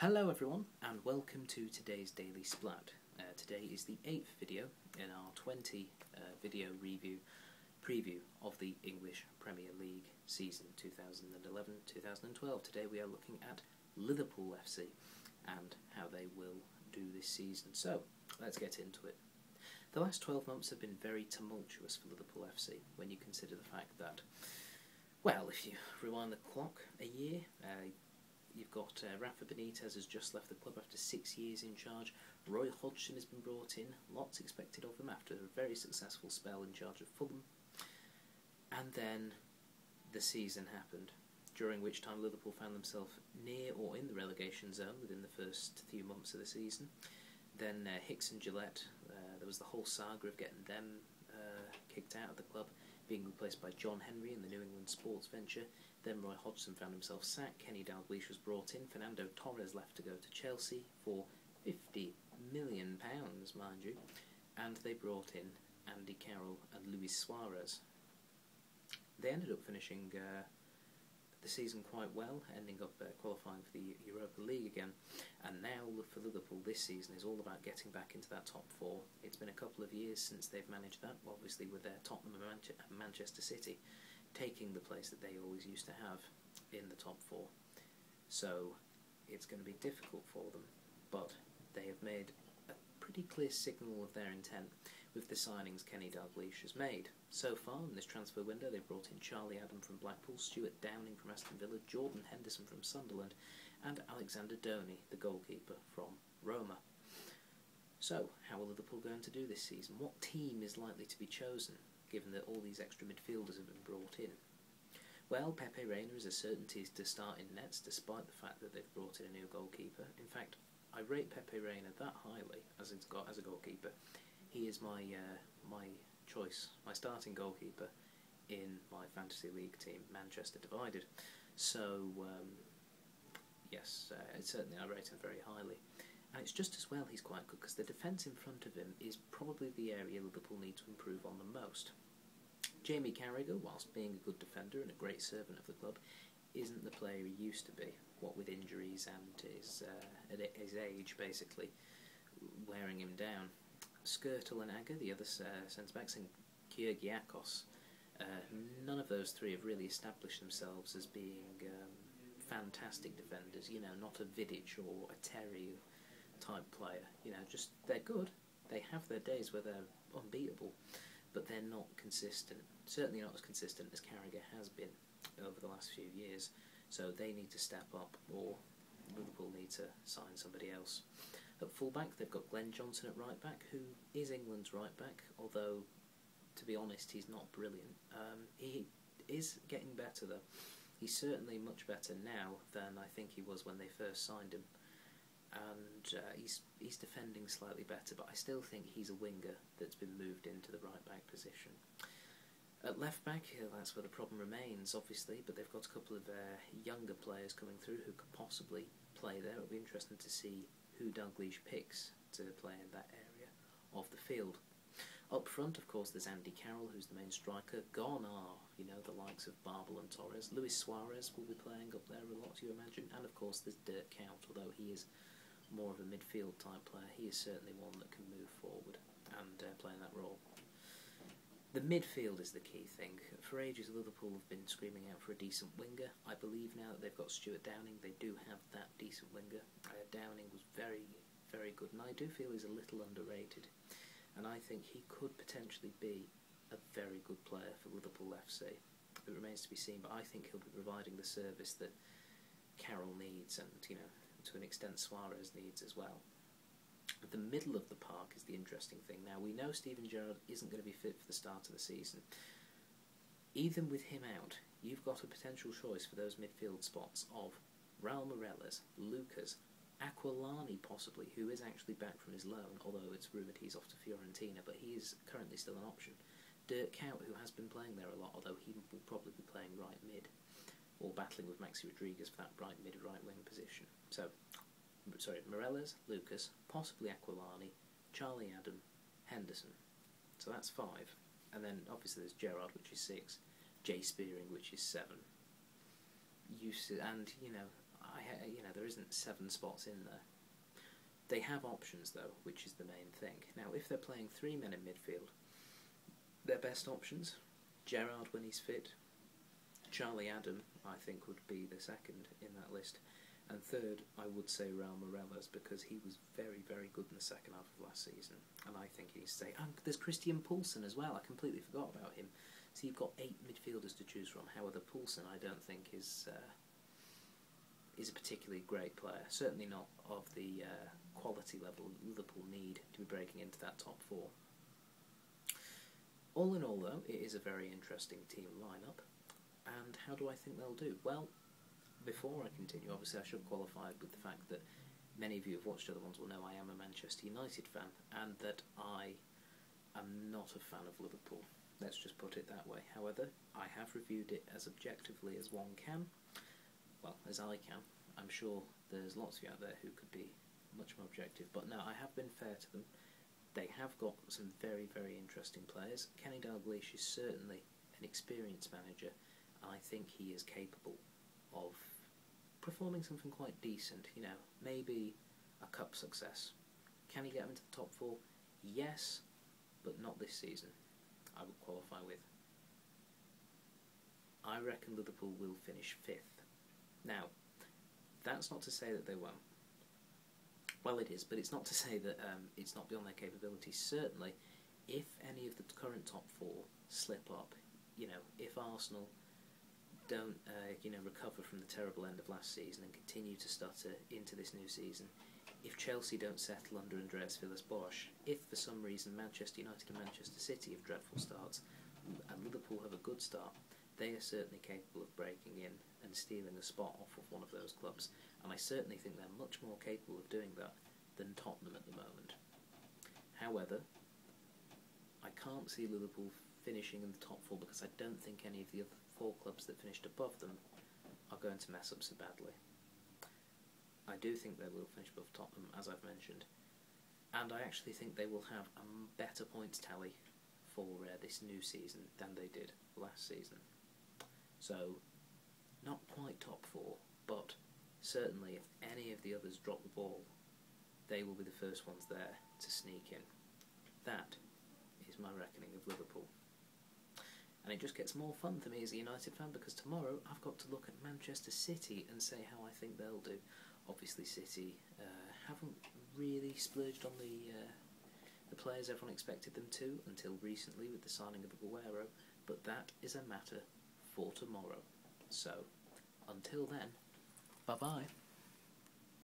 Hello everyone, and welcome to today's Daily Splat. Today is the 8th video in our 20 video preview of the English Premier League season 2011-2012. Today we are looking at Liverpool FC and how they will do this season. So, let's get into it. The last 12 months have been very tumultuous for Liverpool FC when you consider the fact that, well, if you rewind the clock a year, you've got Rafa Benitez has just left the club after 6 years in charge. Roy Hodgson has been brought in, lots expected of him after a very successful spell in charge of Fulham. And then the season happened, during which time Liverpool found themselves near or in the relegation zone within the first few months of the season. Then Hicks and Gillette, there was the whole saga of getting them kicked out of the club, being replaced by John Henry in the New England sports venture. Then Roy Hodgson found himself sacked, Kenny Dalglish was brought in, Fernando Torres left to go to Chelsea for £50 million, mind you, and they brought in Andy Carroll and Luis Suarez. They ended up finishing the season quite well, ending up qualifying for the Europa League again, and now for Liverpool this season is all about getting back into that top four. It's been a couple of years since they've managed that, obviously with their Tottenham and Manchester City taking the place that they always used to have in the top four. So it's going to be difficult for them, but they have made a pretty clear signal of their intent with the signings Kenny Dalglish has made. So far in this transfer window they've brought in Charlie Adam from Blackpool, Stuart Downing from Aston Villa, Jordan Henderson from Sunderland and Alexander Donny, the goalkeeper from Roma. So how are Liverpool going to do this season? What team is likely to be chosen, given that all these extra midfielders have been brought in? Well, Pepe Reina is a certainty to start in nets, despite the fact that they've brought in a new goalkeeper. In fact, I rate Pepe Reina that highly as a goalkeeper. He is my choice, my starting goalkeeper in my fantasy league team, Manchester Divided. So, yes, certainly I rate him very highly. And it's just as well he's quite good, because the defence in front of him is probably the area Liverpool need to improve on the most. Jamie Carragher, whilst being a good defender and a great servant of the club, isn't the player he used to be, what with injuries and his age basically wearing him down. Skirtle and Agger, the other centre-backs, and Kyrgiakos, none of those three have really established themselves as being fantastic defenders, you know, not a Vidic or a Terry type player, you know, just they're good, they have their days where they're unbeatable, but they're not consistent, certainly not as consistent as Carragher has been over the last few years, so they need to step up, or Liverpool need to sign somebody else. At full-back they've got Glenn Johnson at right-back, who is England's right-back, although to be honest he's not brilliant. He is getting better though, he's certainly much better now than I think he was when they first signed him. And he's defending slightly better, but I still think he's a winger that's been moved into the right-back position. At left-back, that's where the problem remains, obviously, but they've got a couple of younger players coming through who could possibly play there. It'll be interesting to see who Dalglish picks to play in that area of the field. Up front, of course, there's Andy Carroll, who's the main striker. Gone are, you know, the likes of Barbel and Torres. Luis Suarez will be playing up there a lot, you imagine. And, of course, there's Dirk Kuyt, although he is more of a midfield type player. He is certainly one that can move forward and play in that role. The midfield is the key thing. For ages, Liverpool have been screaming out for a decent winger. I believe now that they've got Stuart Downing, they do have that decent winger. Downing was very, very good, and I do feel he's a little underrated. And I think he could potentially be a very good player for Liverpool FC. It remains to be seen, but I think he'll be providing the service that Carroll needs, and, you know, to an extent Suarez needs as well. The middle of the park is the interesting thing. Now, we know Steven Gerrard isn't going to be fit for the start of the season. Even with him out, you've got a potential choice for those midfield spots of Raul Meireles, Lucas, Aquilani possibly, who is actually back from his loan, although it's rumoured he's off to Fiorentina, but he is currently still an option. Dirk Kuyt, who has been playing there a lot, although he will probably be playing right mid, or battling with Maxi Rodriguez for that right mid, right wing position. So, sorry, Meireles, Lucas, possibly Aquilani, Charlie Adam, Henderson. So that's 5. And then obviously there's Gerrard, which is 6, Jay Spearing, which is 7. And, you know, I there isn't 7 spots in there. They have options though, which is the main thing. Now, if they're playing 3 men in midfield, their best options: Gerrard when he's fit, Charlie Adam, I think, would be the second in that list, and third, I would say Raul Morelos, because he was very, very good in the second half of last season, and I think he needs to stay. And there's Christian Poulsen as well. I completely forgot about him. So you've got 8 midfielders to choose from. However, Poulsen, I don't think is a particularly great player. Certainly not of the quality level Liverpool need to be breaking into that top 4. All in all, though, it is a very interesting team lineup. And how do I think they'll do? Well, before I continue, obviously I should qualify with the fact that many of you who've watched other ones will know I am a Manchester United fan, and that I am not a fan of Liverpool. Let's just put it that way. However, I have reviewed it as objectively as one can. Well, as I can. I'm sure there's lots of you out there who could be much more objective, but no, I have been fair to them. They have got some very, very interesting players. Kenny Dalglish is certainly an experienced manager, and I think he is capable of performing something quite decent, maybe a cup success. Can he get them into the top 4? Yes, but not this season, I would qualify with. I reckon Liverpool will finish 5th. Now, that's not to say that they won't. Well, it is, but it's not to say that it's not beyond their capabilities. Certainly, if any of the current top 4 slip up, if Arsenal don't recover from the terrible end of last season and continue to stutter into this new season, if Chelsea don't settle under Andreas Villas-Boas, if for some reason Manchester United and Manchester City have dreadful starts and Liverpool have a good start, they are certainly capable of breaking in and stealing a spot off of one of those clubs, and I certainly think they're much more capable of doing that than Tottenham at the moment. However, I can't see Liverpool finishing in the top 4 because I don't think any of the other 4 clubs that finished above them are going to mess up so badly. I do think they will finish above Tottenham, as I've mentioned, and I actually think they will have a better points tally for this new season than they did last season. So, not quite top 4, but certainly if any of the others drop the ball, they will be the first ones there to sneak in. That is my reckoning of Liverpool. And it just gets more fun for me as a United fan, because tomorrow I've got to look at Manchester City and say how I think they'll do. Obviously City haven't really splurged on the players everyone expected them to until recently with the signing of Aguero, but that is a matter for tomorrow. So, until then, bye-bye.